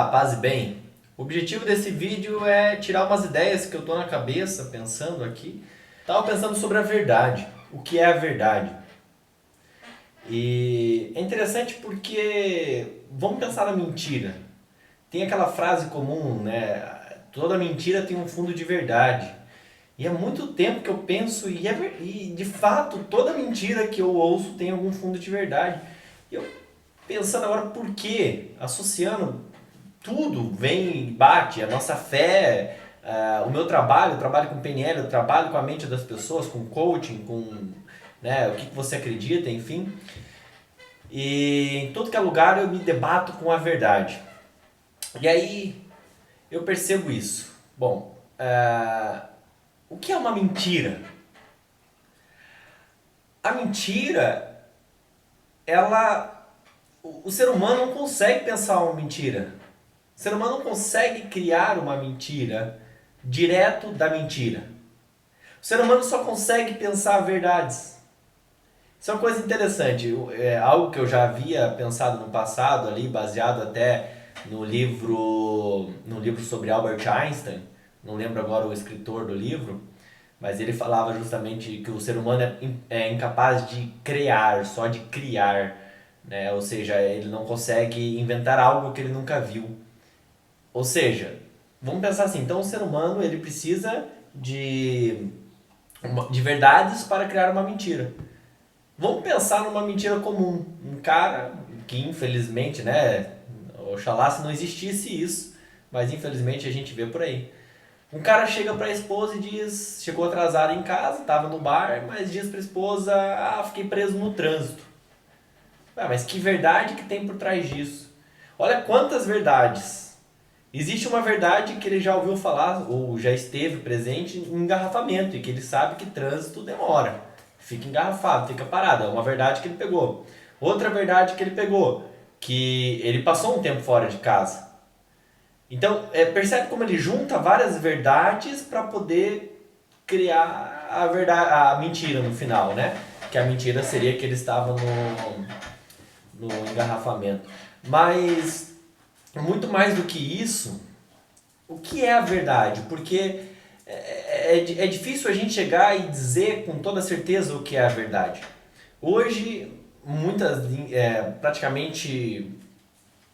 Olá, paz e bem. O objetivo desse vídeo é tirar umas ideias que eu tô na cabeça, pensando aqui. Tava pensando sobre a verdade. O que é a verdade? E é interessante porque vamos pensar na mentira. Tem aquela frase comum, né? Toda mentira tem um fundo de verdade. E há muito tempo que eu penso, e de fato, toda mentira que eu ouço tem algum fundo de verdade. E eu pensando agora por quê? Associando tudo vem e bate, a nossa fé, o meu trabalho, eu trabalho com PNL, eu trabalho com a mente das pessoas, com coaching, com né, o que você acredita, enfim. E em todo que é lugar eu me debato com a verdade. E aí eu percebo isso. Bom, o que é uma mentira? A mentira, ela, o ser humano não consegue pensar uma mentira. O ser humano não consegue criar uma mentira direto da mentira. O ser humano só consegue pensar verdades. Isso é uma coisa interessante, é algo que eu já havia pensado no passado ali, baseado até no livro sobre Albert Einstein. Não lembro agora o escritor do livro, mas ele falava justamente que o ser humano é incapaz de criar, só de criar, né? Ou seja, ele não consegue inventar algo que ele nunca viu. Ou seja, vamos pensar assim, então o ser humano ele precisa de verdades para criar uma mentira. Vamos pensar numa mentira comum. Um cara que infelizmente, né, oxalá se não existisse isso, mas infelizmente a gente vê por aí. Um cara chega para a esposa e diz, chegou atrasado em casa, estava no bar, mas diz para a esposa, fiquei preso no trânsito. Mas que verdade que tem por trás disso? Olha quantas verdades. Existe uma verdade que ele já ouviu falar ou já esteve presente em engarrafamento e que ele sabe que trânsito demora. Fica engarrafado, fica parado. É uma verdade que ele pegou. Outra verdade que ele pegou, que ele passou um tempo fora de casa. Então, percebe como ele junta várias verdades para poder criar a verdade, a mentira no final, né? Que a mentira seria que ele estava no engarrafamento. Mas muito mais do que isso, o que é a verdade? Porque é difícil a gente chegar e dizer com toda certeza o que é a verdade. Hoje, praticamente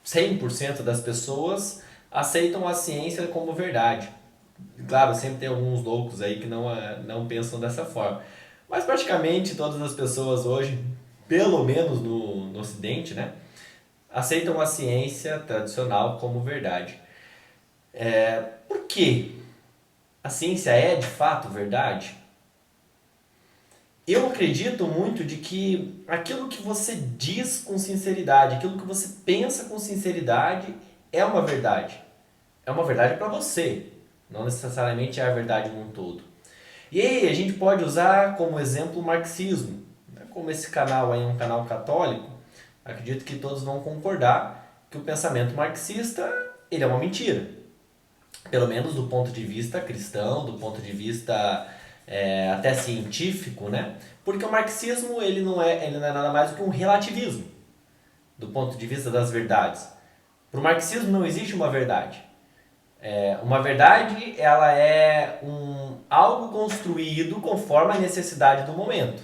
100% das pessoas aceitam a ciência como verdade. Claro, sempre tem alguns loucos aí que não pensam dessa forma. Mas praticamente todas as pessoas hoje, pelo menos no Ocidente, né, aceitam a ciência tradicional como verdade. Por quê? A ciência é de fato verdade? Eu acredito muito de que aquilo que você diz com sinceridade, aquilo que você pensa com sinceridade é uma verdade. É uma verdade para você, não necessariamente é a verdade num todo. E aí a gente pode usar como exemplo o marxismo. Como esse canal aí é um canal católico, acredito que todos vão concordar que o pensamento marxista ele é uma mentira. Pelo menos do ponto de vista cristão, do ponto de vista até científico, né? Porque o marxismo ele não é nada mais do que um relativismo do ponto de vista das verdades. Para o marxismo não existe uma verdade. Uma verdade ela é algo construído conforme a necessidade do momento.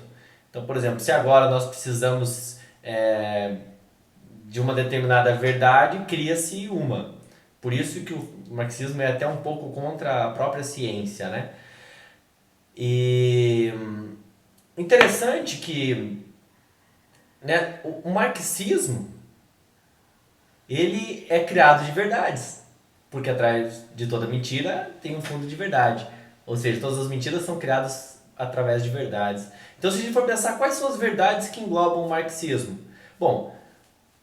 Então, por exemplo, se agora nós precisamos de uma determinada verdade, cria-se uma. Por isso que o marxismo é até um pouco contra a própria ciência, né? E interessante que, né, o marxismo ele é criado de verdades, porque atrás de toda mentira tem um fundo de verdade. Ou seja, todas as mentiras são criadas através de verdades. Então, se a gente for pensar quais são as verdades que englobam o marxismo, bom,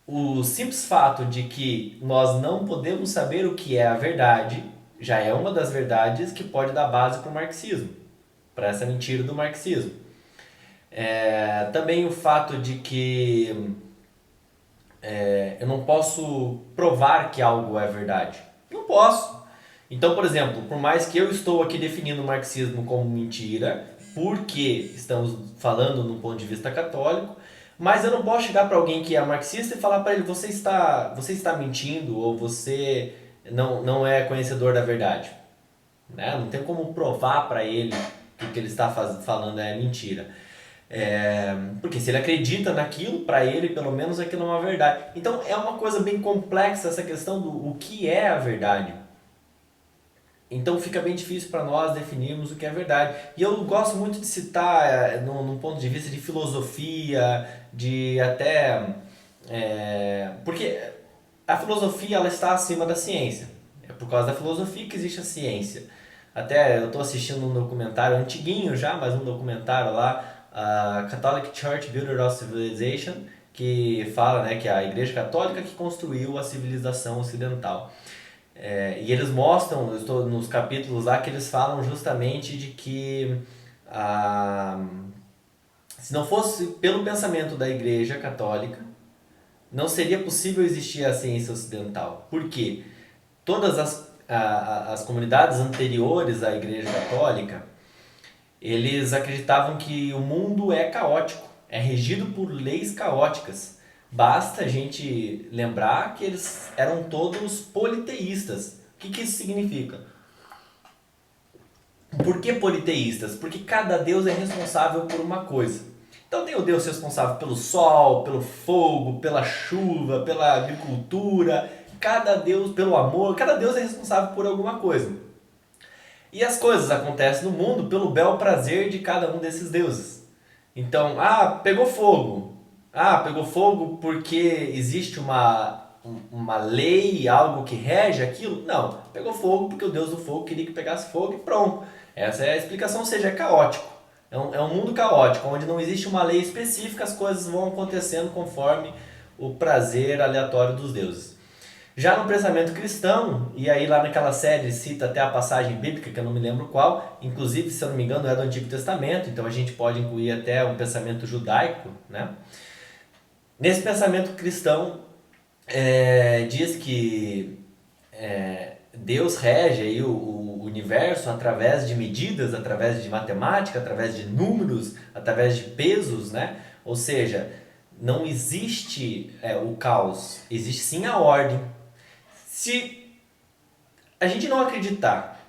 o simples fato de que nós não podemos saber o que é a verdade já é uma das verdades que pode dar base para o marxismo, para essa mentira do marxismo. Também o fato de que eu não posso provar que algo é verdade. Não posso. Então, por exemplo, por mais que eu estou aqui definindo o marxismo como mentira, porque estamos falando no ponto de vista católico, Mas eu não posso chegar para alguém que é marxista e falar para ele, você está mentindo ou você não é conhecedor da verdade. Né? Não tem como provar para ele que o que ele está falando é mentira. Porque se ele acredita naquilo, para ele pelo menos aquilo é uma verdade. Então é uma coisa bem complexa essa questão do o que é a verdade. Então fica bem difícil para nós definirmos o que é verdade. E eu gosto muito de citar, num ponto de vista de filosofia, de até. Porque a filosofia ela está acima da ciência. É por causa da filosofia que existe a ciência. Até eu estou assistindo um documentário antiguinho já, mas um documentário lá, a Catholic Church Builder of Civilization, que fala, né, que é a Igreja Católica que construiu a civilização ocidental. E eles mostram, eu estou nos capítulos lá, que eles falam justamente de que ah, se não fosse pelo pensamento da Igreja Católica, não seria possível existir a ciência ocidental. Por quê? Todas as comunidades anteriores à Igreja Católica, eles acreditavam que o mundo é caótico, é regido por leis caóticas. Basta a gente lembrar que eles eram todos politeístas. O que isso significa? Por que politeístas? Porque cada deus é responsável por uma coisa. Então tem o deus responsável pelo sol, pelo fogo, pela chuva, pela agricultura, cada deus pelo amor, cada deus é responsável por alguma coisa. E as coisas acontecem no mundo pelo bel prazer de cada um desses deuses. Então, pegou fogo. Pegou fogo porque existe uma lei, algo que rege aquilo? Não, pegou fogo porque o deus do fogo queria que pegasse fogo e pronto. Essa é a explicação, ou seja, é caótico. É um mundo caótico, onde não existe uma lei específica, as coisas vão acontecendo conforme o prazer aleatório dos deuses. Já no pensamento cristão, e aí lá naquela série cita até a passagem bíblica, que eu não me lembro qual, inclusive, se eu não me engano, é do Antigo Testamento, então a gente pode incluir até um pensamento judaico, né? Nesse pensamento cristão, diz que Deus rege aí o universo através de medidas, através de matemática, através de números, através de pesos, né? Ou seja, não existe o caos, existe sim a ordem. Se a gente não acreditar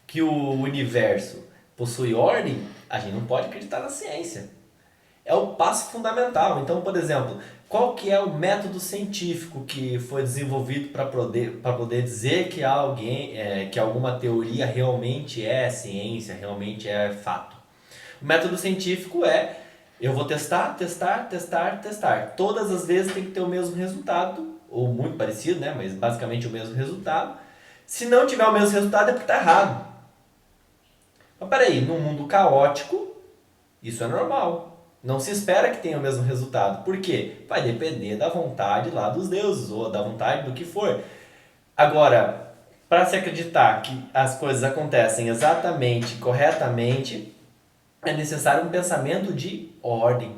que o universo possui ordem, a gente não pode acreditar na ciência. É o passo fundamental. Então, por exemplo, qual que é o método científico que foi desenvolvido para poder dizer que que alguma teoria realmente é ciência, realmente é fato? O método científico eu vou testar, testar, testar, testar. Todas as vezes tem que ter o mesmo resultado, ou muito parecido, né? Mas basicamente o mesmo resultado. Se não tiver o mesmo resultado é porque está errado. Mas peraí, num mundo caótico, isso é normal. Não se espera que tenha o mesmo resultado. Por quê? Vai depender da vontade lá dos deuses, ou da vontade do que for. Agora, para se acreditar que as coisas acontecem exatamente, corretamente, é necessário um pensamento de ordem.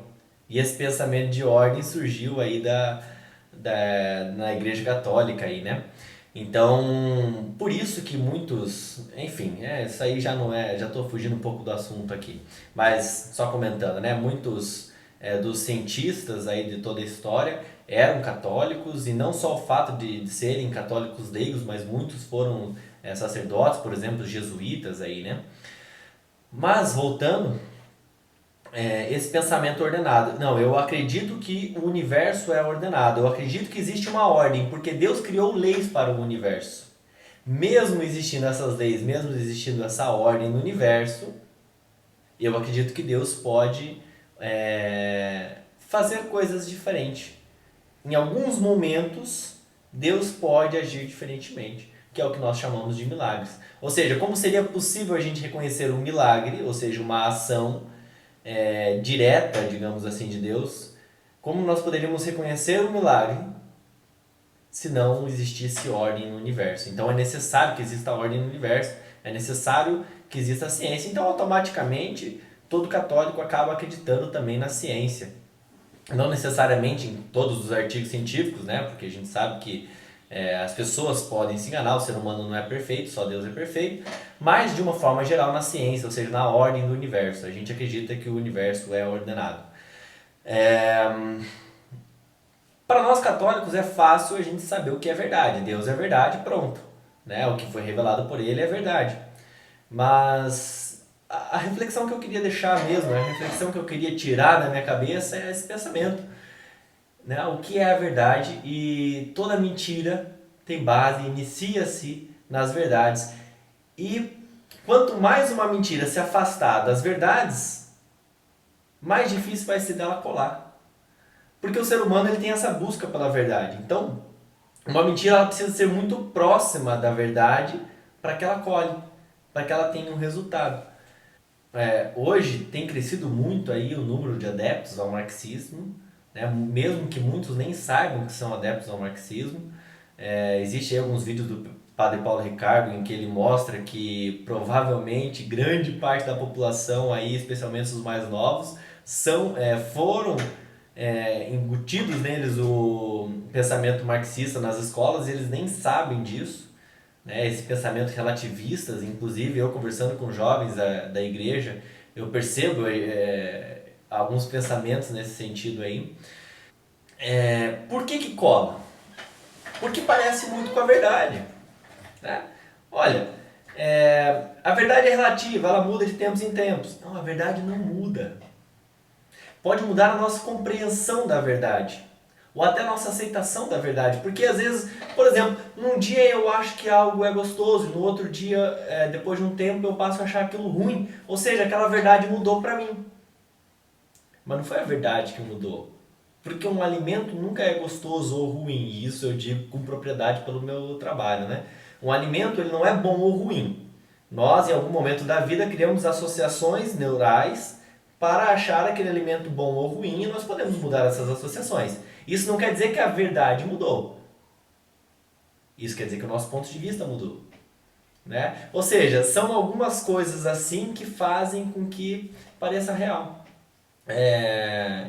E esse pensamento de ordem surgiu aí na Igreja Católica aí, né? Então, por isso que muitos, enfim, isso aí já não é, já estou fugindo um pouco do assunto aqui, mas só comentando, né? Muitos dos cientistas aí de toda a história eram católicos e não só o fato de serem católicos leigos, mas muitos foram sacerdotes, por exemplo, os jesuítas aí, né? Mas voltando, esse pensamento ordenado. Não, eu acredito que o universo é ordenado. Eu acredito que existe uma ordem, porque Deus criou leis para o universo. Mesmo existindo essas leis, mesmo existindo essa ordem no universo, eu acredito que Deus pode fazer coisas diferentes. Em alguns momentos, Deus pode agir diferentemente, que é o que nós chamamos de milagres. Ou seja, como seria possível a gente reconhecer um milagre, ou seja, uma ação direta, digamos assim, de Deus, como nós poderíamos reconhecer o milagre se não existisse ordem no universo? Então é necessário que exista ordem no universo, é necessário que exista a ciência, então automaticamente todo católico acaba acreditando também na ciência. Não necessariamente em todos os artigos científicos, né? Porque a gente sabe que as pessoas podem se enganar, o ser humano não é perfeito, só Deus é perfeito, mas de uma forma geral na ciência, ou seja, na ordem do universo. A gente acredita que o universo é ordenado. Para nós católicos é fácil a gente saber o que é verdade. Deus é verdade, pronto. Né? O que foi revelado por ele é verdade. Mas a reflexão que eu queria deixar mesmo, a reflexão que eu queria tirar da minha cabeça é esse pensamento. Né? O que é a verdade? E toda mentira tem base, inicia-se nas verdades. E quanto mais uma mentira se afastar das verdades, mais difícil vai ser dela colar. Porque o ser humano ele tem essa busca pela verdade. Então, uma mentira ela precisa ser muito próxima da verdade para que ela cole, para que ela tenha um resultado. Hoje tem crescido muito aí o número de adeptos ao marxismo, né? Mesmo que muitos nem saibam que são adeptos ao marxismo. Existem alguns vídeos do Padre Paulo Ricardo em que ele mostra que provavelmente grande parte da população aí, especialmente os mais novos, foram embutidos neles o pensamento marxista nas escolas e eles nem sabem disso, né? Esse pensamento relativista, inclusive eu conversando com jovens da igreja, eu percebo alguns pensamentos nesse sentido aí. Por que cola? Porque parece muito com a verdade. Né? Olha, a verdade é relativa, ela muda de tempos em tempos. Não, a verdade não muda. Pode mudar a nossa compreensão da verdade, ou até a nossa aceitação da verdade, porque às vezes, por exemplo, num dia eu acho que algo é gostoso, no outro dia, depois de um tempo, eu passo a achar aquilo ruim, ou seja, aquela verdade mudou para mim. Mas não foi a verdade que mudou, porque um alimento nunca é gostoso ou ruim, e isso eu digo com propriedade pelo meu trabalho, né? Um alimento ele não é bom ou ruim. Nós, em algum momento da vida, criamos associações neurais para achar aquele alimento bom ou ruim e nós podemos mudar essas associações. Isso não quer dizer que a verdade mudou. Isso quer dizer que o nosso ponto de vista mudou. Né? Ou seja, são algumas coisas assim que fazem com que pareça real.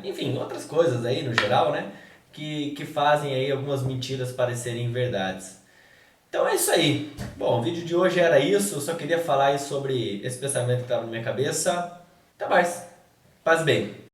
Enfim, outras coisas aí no geral, né? Que fazem aí algumas mentiras parecerem verdades. Então é isso aí. Bom, o vídeo de hoje era isso. Eu só queria falar aí sobre esse pensamento que estava na minha cabeça. Até mais. Paz bem.